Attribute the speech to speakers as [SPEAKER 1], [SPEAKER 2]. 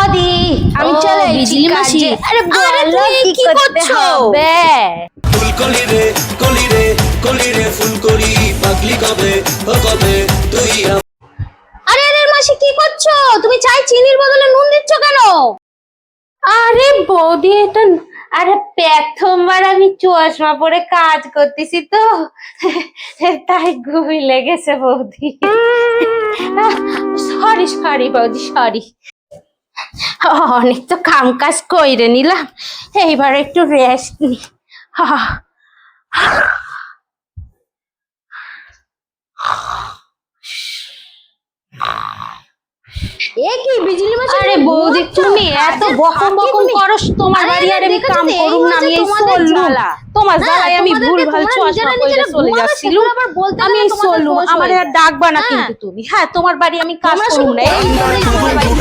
[SPEAKER 1] বৌদি আমি চলে
[SPEAKER 2] বিজলি মাসি।
[SPEAKER 1] আরে বলো কি করতে হবে?
[SPEAKER 3] ফুলকলি রে কলি রে কলি রে ফুলকলি পাগলি কবে ও কবে তুই
[SPEAKER 1] আরে আরে মাসি কি করছো? তুমি চাই চিনির বদলে নুন দিচ্ছ কেন? আরে বৌদি এটা আরে প্রথমবার আমি চশমা পরে কাজ করতেছি তো তাই ঘুমি লেগেছে বৌদি। সরি সরি বৌদি সরি। অনেক তো কাম কাজ কইরে নিলাম, এইবার একটু রেস্ট নি।
[SPEAKER 2] এ কি বিজলি মাসি?
[SPEAKER 1] আরে বৌদি তুমি এত বকম বকম করো, তোমার বাড়ি আর আমি কাম করুম না, আমি এই চললুম তোমার জ্বালায় আমি ভুল ভাল চশমা পরে চলে যাচ্ছিলুম, আমি এই চললুম, আমার আর ডাকবা না কিন্তু তুমি। হ্যাঁ তোমার বাড়ি আমি কাজ করুম না, এই তোমার বাড়ি